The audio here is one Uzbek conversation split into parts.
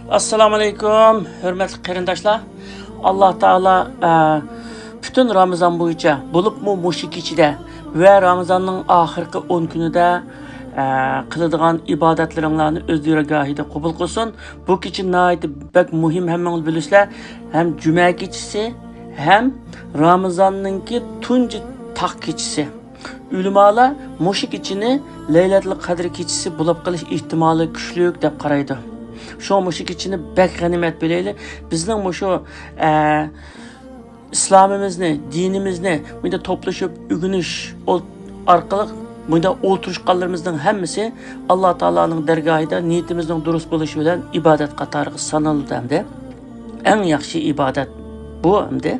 Assalamu alaykum, hürmetli qarindoshlar. Alloh taolo bütün Ramazan bo'yicha, bo'libmi mushuk ichida va Ramazonning oxirgi 10 kunida qiladigan ibodatlaringlarni o'z yuragahida qabul qilsin. Bu kecha nihoyatda bak muhim hammangiz bilasizlar, ham juma kechasi, ham Ramazonningki tunji taq kechasi. Ulamolar mushuk ichini Laylatul Qadr kechasi bo'lib qilish ehtimoli kuchli deb qaraydi. Şu mushuk ichini bak g'animat bilayli. Bizning mushu İslamimizni, dinimizni bunda to'plashib o'rganish orqali bunda o'ltirishganlarimizning hammasi Alloh taolaning dargohida niyatimizning durust bo'lishi bilan ibodat qatoriga sanaladi hamda eng yaxshi ibodat bu hamda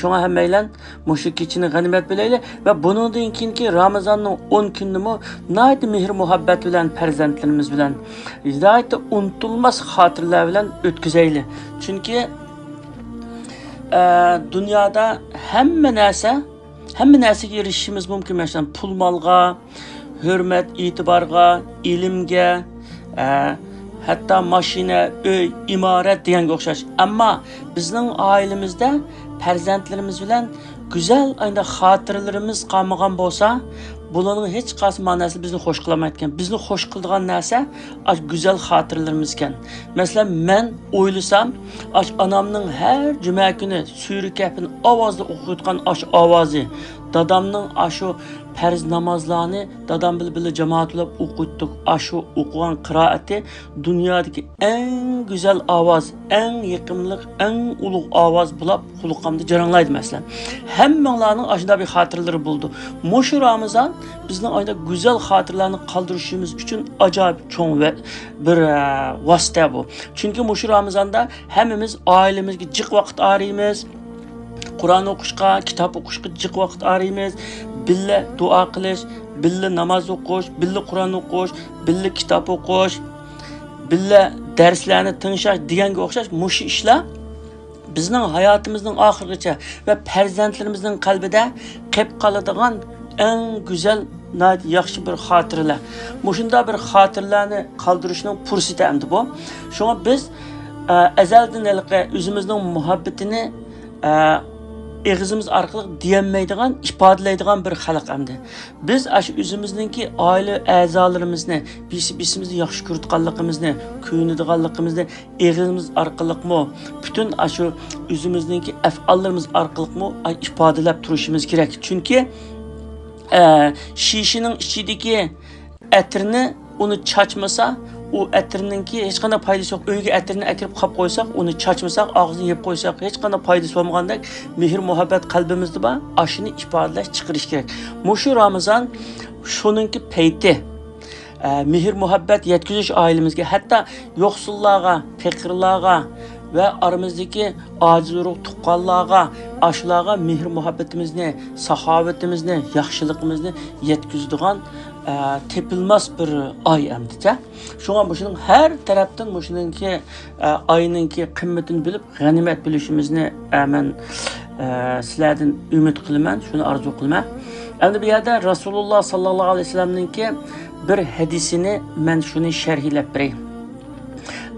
şuna hammaylar mushuk kechini g'animat bilayli va bundan keyingi Ramazonning 10 kunini nihoyat mehr muhabbat bilan farzandlarimiz bilan nihoyat unutilmas xotirlar bilan o'tkazayli. Chunki dunyoda hamma narsaga erishishimiz mumkin. Masalan, pul molga, hurmat, e'tiborga, ilmga, hatta mashina, uy, imorat deganga o'xshash. Ammo bizning oilamizda farzandlarimiz bilan güzel ayda xotirlarimiz qolmagan bo'lsa, bularning hech qaysi ma'nosi bizni xush qilmayotgan. Bizni xush qiladigan narsa ash güzel xotirlarimiz ekan. Masalan, men o'ylasam, ash onamning har juma kuni suri kapini ovozda o'qiyotgan ash ovozi, dadamning ashu farz namozlarni dadam bilan jamoatlab o'qitdik. Ashu o'qigan qiroati dunyodagi eng güzel ovoz, eng yiqimli, eng ulug' ovoz bo'lib xulqamda jaranglaydi masalan. Hammalarning ashunda bir xotirlari bo'ldi. Mushu Ramazon bizning oyda güzel xotirlarni qoldirishimiz uchun ajoyib cho'ng va bir vosita bu. Chunki mushu Ramazonda hammamiz oilamizga jiq vaqt ayiramiz. Qur'on o'qishga, kitob o'qishga jiq vaqt ayiramiz. Billa duo qilish, billa namoz o'qish, billa Qur'on o'qish, billa kitob o'qish, billa darslarni tinglash deganga o'xshash mushu ishlar bizning hayotimizning oxirigacha va farzandlarimizning qalbida qolib qoladigan eng go'zal, yaxshi bir xotiralar. Mushunda bir xotirlarni qoldirishning fursati endi bu. Shunga biz azaldan o'zimizning muhabbatini egizimiz orqali diyemaydigan, ifodalaydigan bir xalq endi. Biz ash o'zimizningki oila a'zolarimizni, bisimizni yaxshi ko'rganligimizni, kuyunadiganligimizni egizimiz orqaliqmi, butun ashu o'zimizningki af'ollarimiz orqaliqmi ifodalab turishimiz kerak. Chunki shishining ichidagi atirni uni chachmasa, u atirninki hech qanday foydasi yo'q. Uyga atirni akirib qolib qo'ysak, uni chachmasak, og'zini yeb qo'ysak, hech qanday foydasi bo'lmagandek, mehr muhabbat qalbimizda bor, ashuni ifodalash, chiqarish kerak. Mushu Ramazon shuningki payti. Mehr muhabbat yetkazish oilamizga, hatto yo'qsullarga, faqirlarga ve aramızdaki acizlik tuqqanlarga, aşılarga mehr muhabbatimizni, saxovatimizni, yaxshiligimizni yetkazadigan tepilmas bir ay emdicha. Şuna mushuning har tarafdan mushuningki ayninki qimmatini bilib, g'animat bilishimizni men sizlardan umid qilaman, shuni arzu qilaman. Endi bu yerda Rasululloh sallallohu alayhi vasallamningki bir hadisini men shuni sharhlab beray.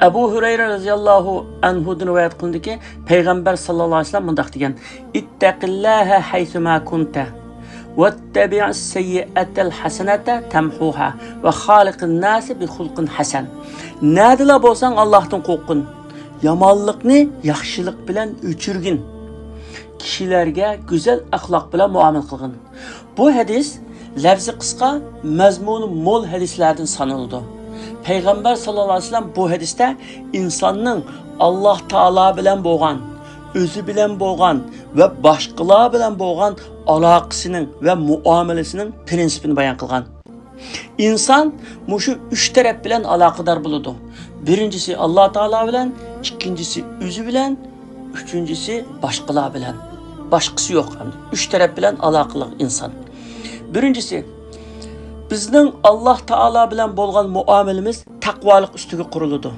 Ebu Hureyre radıyallahu anhu'dan rivayet kılındı ki Peygamber sallallahu aleyhi ve sellem mındak degan: "İttaqillâhe haythuma kunte vettebi'is seyyi'atel hasenete temhuha ve khaliqin nâsi bi hulqin hasen." Nadila bolsan Allah'tan qo'rqin, yomonlikni yaxshilik bilan o'chirgin, kishilarga go'zal axloq bilan muomala qilgin. Bu hadis lafzi qisqa, mazmuni mo'l hadislardan sanaladi. Peygamber sallallahu aleyhi ve sellem bu hadiste insanın Allah Teala bilen boğan, özü bilen boğan ve başkalar bilen boğan alakasının ve muamelesinin prensipini bayan kılgan. İnsan muşu üç taraf bilen alakadar buludu. Birincisi Allah Teala bilen, ikincisi özü bilen, üçüncüsü başkalar bilen. Başkası yok. Üç taraf bilen alakalı insan. Birincisi bizning Allah Taala bilan bo'lgan muomalamiz taqvolik ustiga quriladi.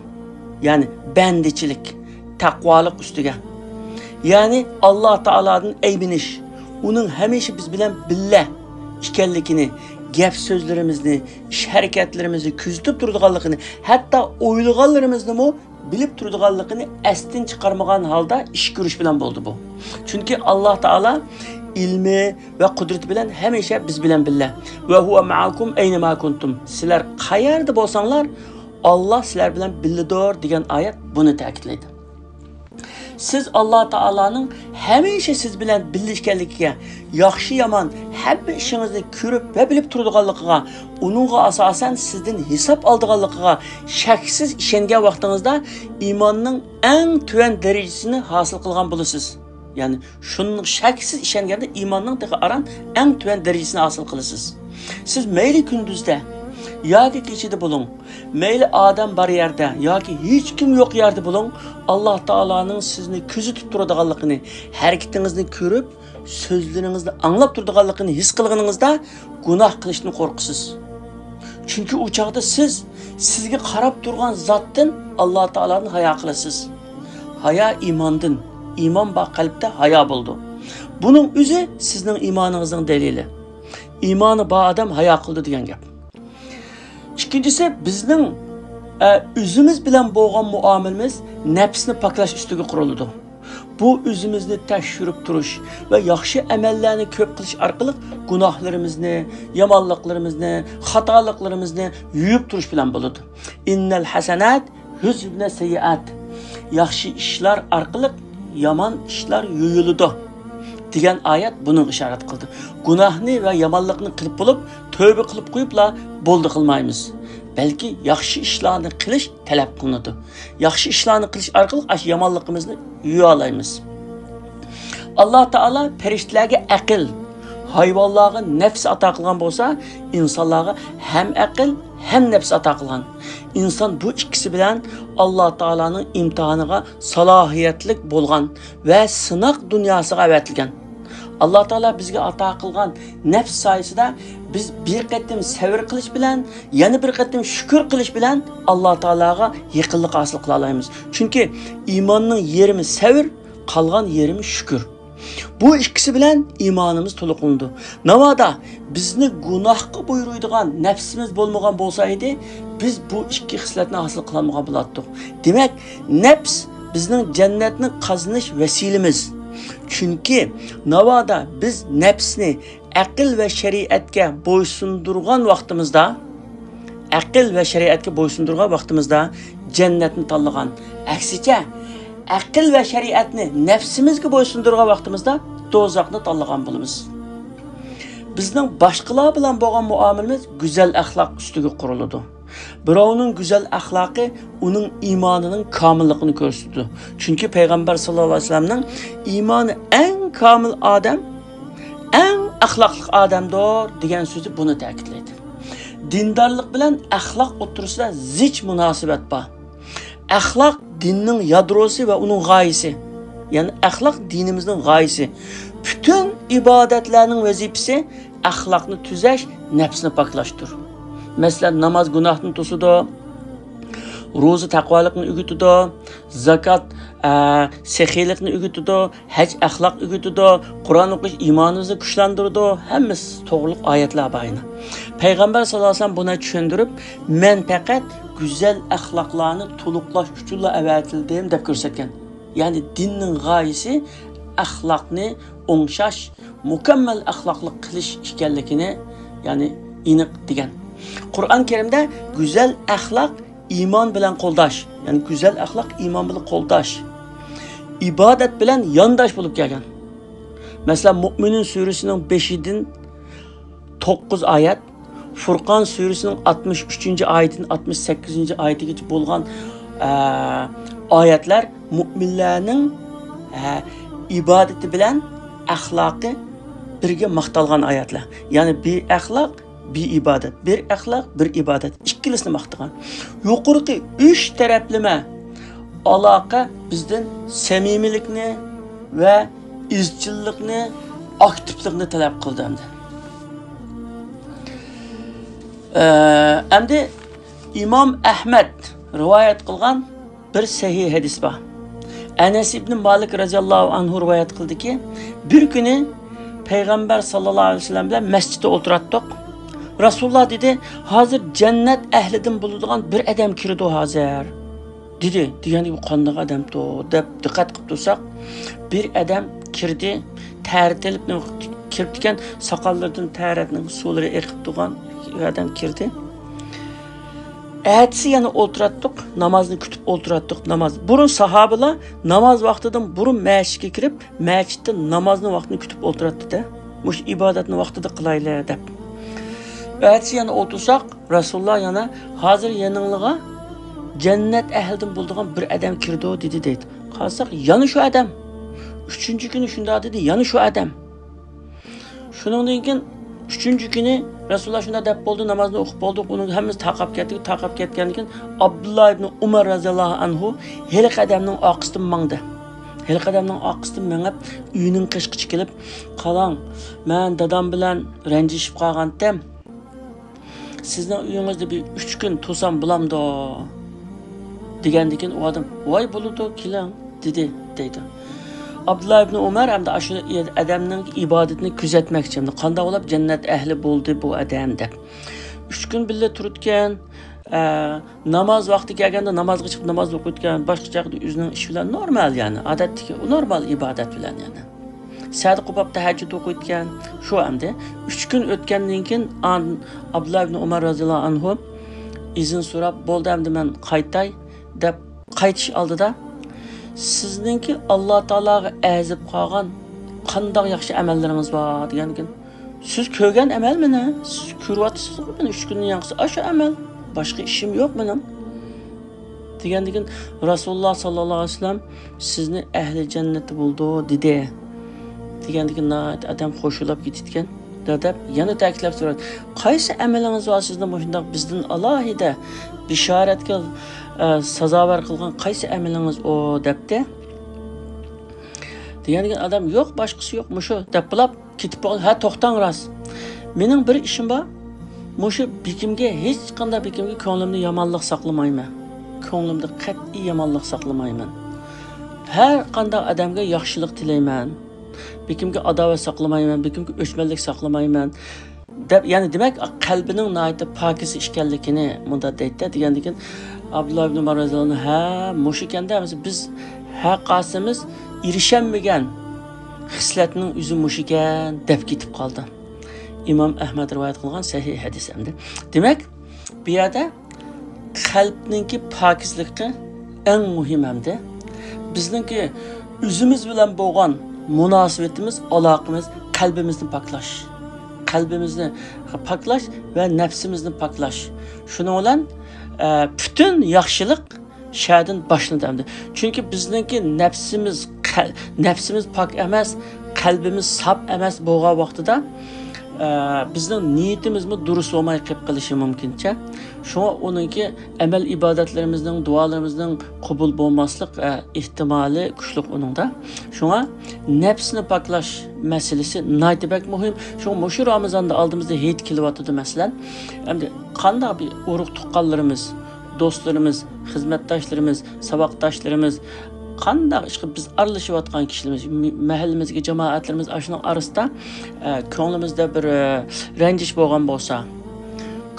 Ya'ni bandichilik, taqvolik ustiga. Ya'ni Allah Taoladan aybinish, uning hamisha biz bilan billa ekanligini, gap so'zlarimizni, ish harakatlarimizni kuzatib turadiganligini, hatto o'ylaganlarimizni bilib turadiganligini astin chiqarmagan holda ish ko'rish bilan bo'ldi bu. Chunki Alloh taolo ilmi va qudrati bilan hamisha biz bilan birga. Va huwa ma'akum aynama kuntum. Sizlar qayerda bo'lsanglar, Alloh sizlar bilan birgadir degan oyat buni ta'kidlaydi. Siz Alloh taolaning hamisha siz bilan birlashganligiga, yaxshi yomon hamma ishingizni ko'rib va bilib turadiganligiga, uningga asosan sizdan hisob oladiganligiga shaksiz ishongan vaqtingizda iymonning eng tuvan darajasini hosil qilgan bo'lasiz. Yani şunun shaksiz ishonganda iymonning aran eng tuvan darajasini hosil qilasiz. Siz mayli kunduzda yoki kechida bo'ling, mayli odam bor yerda yoki hech kim yo'q yerda bo'ling, Alloh taolaning sizni kuzatib turadiganligini, harakatingizni ko'rib, so'zlaringizni anglab turadiganligini his qilganingizda gunoh qilishdan qo'rqasiz. Chunki u chaqda siz sizga qarab turgan zotdan Alloh taoladan hayo qilasiz. Hayo iymondan. İman bak qalbda hayo bo'ldi. Buning o'zi sizning iymoningizning dalili. İmanı bu adam hayo qildi degan gap. İkincisi bizning o'zimiz bilan bo'lgan muomalamiz nafsni paklash ustiga qurildi. Bu o'zimizni tekshirib turish va yaxshi amallarni ko'p qilish orqali gunohlarimizni, yomonliklarimizni, xatoliklarimizni yuvib turish bilan bo'ladi. Innal hasanat yuzhibna sayyiat. Yaxshi ishlar orqali yaman ishlar yuyuladi degan oyat buni ishorat qildi. Gunohni va yomonlikni qilib bo'lib, tövbe qilib qo'yibla bo'ldi qilmaymiz. Balki yaxshi ishlarni qilish talab qilinadi. Yaxshi ishlarni qilish orqali ash yomonligimizni yuya olamiz. Alloh taolo farishtalarga aql, hayvonlarga nafs ato qilgan bo'lsa, insonlarga ham aql, hem nefs ato qilgan. İnsan bu ikkisi bilan Alloh taolaning imtihoniga salohiyatlik bo'lgan va sinoq dunyosiga avatilgan. Alloh taolo bizga ato qilgan nafs soyasida biz bir qatim sabr qilish bilan, yana bir qatim shukr qilish bilan Alloh taolaga yaqinlik hosil qila olamiz. Chunki iymonning yerimi sabr, qolgan yerimi shukr. Bu ikkisi bilan iymonimiz to'liqlandi. Navoda bizni gunohga buyuradigan nafsimiz bo'lmagan bo'lsa edi, biz bu ikki xislatni hosil qila olmagan bo'lardik. Demak, nafs bizning jannatni qazanish vasilamiz. Chunki navoda biz nafsni aql va shariatga bo'ysundirgan vaqtimizda, jannatni tanlagan. Aksicha aql va shariatni nafsimizga bo'ysundirgan vaqtimizda do'zaxni tanlagan bo'lamiz. Bizning boshqalar bilan bo'lgan muomalamiz go'zal axloq ustiga quriladi. Birovning go'zal axloqi uning iymonining komilligini ko'rsatadi. Chunki payg'ambar sollallohu alayhi vasallamning iymoni eng komil odam, eng axloqli odamdir degan so'zi buni ta'kidlaydi. Dindorlik bilan axloq o'tirisida zich munosabat bor. Axloq dinning yadrosi va uning g'oyasi. Yani axloq dinimizning g'oyasi. Bütün ibodatlarning vazifasi axloqni tuzash, nafsni poklashdir. Masalan, namoz gunohni to'sidi, ro'za taqvolikni o'g'itidi, zakot sexiylikni o'g'itidi, haj axloq o'g'itidi, Qur'on o'qish iymonimizni kuchlantiradi. Hammasi to'g'riliq oyatlar bayini. Payg'ambar sollallohu alayhi vasallam buni tushuntirib, men faqat güzel axloqlarni to'liqlash uchun avatildim deb ko'rsatgan. Ya'ni dinning g'oyasi axloqni o'ngshash, mukammal axloqli qilish ekanligini, ya'ni aniq degan. Qur'on Karimda güzel axloq iymon bilan qo'ldash, ya'ni güzel axloq iymon bilan qo'ldash, ibodat bilan yondash bo'lib kelgan. Masalan, Mu'minin surasining 5-dan 9 oyat, Furqon surasining 63-oyatidan 68-oyatigacha bo'lgan oyatlar mu'minlarning ibodati bilan axloqi birga maqtalgan oyatlar. Ya'ni bir axloq, bir ibodat, bir axloq, bir ibodat ikkilisini maqtagan. Yuqorqi 3 taraflama aloqa bizdan samimilikni va izchillikni, aktivlikni talab qildi. Endi İmam Ahmad rivoyat qilgan bir sahih hadis bor. Anas ibn Malik radhiyallohu anhu rivoyat qildiki, bir kuni payg'ambar sallallohu alayhi vasallam bilan masjidda o'tirdik Rasulullah dedi, hazır cennet ehlidan buladigan bir adam kirdi hazır. Dedi, degani bu qanday odamdi deb diqqat qilib tursak, bir adam kirdi, ta'ritilib kirib ekan, soqollaridan ta'ratning suvlari eqib turgan adam kirdi. Ertesi yana o'tiratdik, namozni kutib o'tiratdik, namoz. Burun sahobalar namoz vaqtidan burun masjidga kirib, masjidda namozni vaqtini kutib o'tiratdi-da. Mush ibodatni vaqtida qilaylar deb. Ertesi yana o'tirsak, Rasululloh yana hozir yaningizga cennet ehlidan bo'ladigan bir adam kirdi dedi deydi. Qarasak, yana shu adam. 3-kuni shunda dedi, yana shu adam. Shuningdan keyin 3-kuni Rasululloh shunda deb bo'ldi, namozni o'qib bo'ldik, uning hammasi taqab ketgandan keyin Abdullah ibn Umar roziyallohu anhu hel qadamning oqisidan mangdi. Hel qadamning oqisidan mangib, uyining qishqichi kelib, "Qalang, men dadam bilan ranjishib qolgandim. Sizning uyingizda bir 3 kun tursam bulamdi" degandan keyin u odam, "Voy bo'ladi, keling" dedi deydi. Abdullah ibn Umar ham da shu adamning ibodatini kuzatmoqchi edi. Qanday bo'lib jannat ahli bo'ldi bu odam deb. 3 kun birga turibgan, namoz vaqti kelganda namozga chiqib namoz o'qiyotgan, boshqa joyda o'zining ishi bilan normal, ya'ni odatdagi normal ibodat bilan yana. Sadi qilib tahajjud o'qiyotgan, shu hamda 3 kun o'tgandan keyin Abdullah ibn Umar roziyallohu anhu izin so'rab, "Bo'ldi, endi men qaytay" deb qaytish oldida sizningki Alloh taologa azib qolgan qanday yaxshi amallaringiz bor degankin, siz ko'rgan amal meni? Siz ko'ryapsizmi? Men 3 kunning yaxshisi o'sha amal. Boshqa ishim yo'q mening. Degandan keyin Rasululloh sallallohu alayhi vasallam sizni ahli jannati bo'ldi dedi. Degandan keyin adam qo'shilib ketgan. Deb yana ta'kidlab so'radi. Qaysi amalingiz bor sizning shunday bizdan alohida bishoratga sazovor qilgan qaysi amalingiz o debdi. Degandan adam yo'q, boshqasi yo'q, mushu deb bilab ketib qoldi. Ha, to'xtang ras. Mening bir ishim bor. Mushu bekimga hech qanday bekimga ko'nglimni yomonlik saqlamayman. Ko'nglimda qat'iy yomonlik saqlamayman. Har qanday odamga yaxshilik tilayman. Bekimga adovat saqlamayman, bekimga o'chmanlik saqlamayman. Deb, ya'ni demak qalbining noyati pokiz ekanligini bunda deydi. Degandan keyin Abdullah ibn Umar roziyallohu anhu, ha, mushikanda biz haqqasimiz erishanmagan xislatning o'zi mushikan deb ketib qoldi. İmam Ahmad rivoyat qilgan sahih hadis hamda. Demak, bu yerda qalbningki pokizligi eng muhim hamda. Bizningki o'zimiz bilan bo'lgan munosabatimiz, aloqamiz qalbimizni poklash. Qalbimizni poklash va nafsimizni poklash. Shuning bilan bütün yaxshilik şadın boshlanadi. Chunki bizningki nafsimiz pok emas, qalbimiz sap emas bo'lgan vaqtida bizning niyatimizmi durust bo'lmay qolib qolishi mumkincha. Shunga uningki amal ibodatlarimizning, duolarimizning qabul bo'lmaslik ehtimoli kuchli uningda. Shunga nafsni poklash masalasi naytibak muhim. Shunga shu Ramazonda oldimizda hech kelyapti masalan. Endi qanday bir urug' tuqqanlarimiz, do'stlarimiz, xizmatdoshlarimiz, saboqdoshlarimiz qanday ishga biz aralashayotgan kishilarimiz, mahallamizga jamoatlarimiz shuning orasida ko'nglimizda bir ranjish bo'lgan bo'lsa,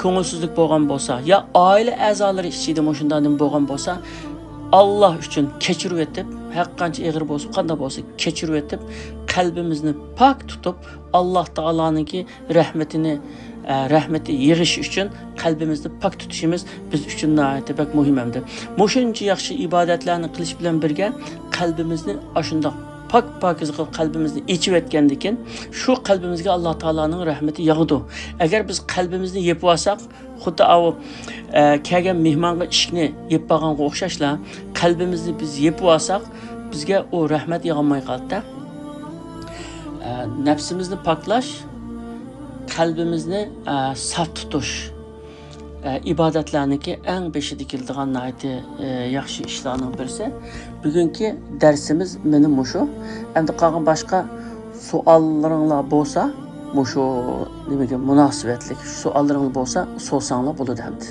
ko'ngilsizlik bo'lgan bo'lsa, ya oila a'zolari ichida shundan bo'lgan bo'lsa, Alloh uchun kechirib etib, haqqancha ig'ir bo'lsa, qanday bo'lsa kechirib etib, qalbimizni pok tutib, Alloh taoloninki rahmeti yig'ish uchun qalbimizni pok tutishimiz biz uchun nihoyatda muhim hamda. Shuncha yaxshi ibodatlarni qilish bilan birga qalbimizni ashundoq pokiz qilib qalbimizni ichib etgandan keyin shu qalbimizga Alloh taoloning rahmati yog'di. Agar biz qalbimizni yeb olsak, xuddi kelgan mehmonga ishni yeb olganga o'xshashlar, qalbimizni biz yeb olsak, bizga o rahmat yog'may qoldi. Nafsimizni poklash, qalbimizni saf tutish ibodatlarniki eng beshida keladigan yaxshi ishlarning birisi. Bugungi darsimiz meni mushu. Endi qolgan boshqa savollaringlar bo'lsa, mushu nimaga munosabatli savollaringiz bo'lsa, so'rasanglar bo'ladi hamda.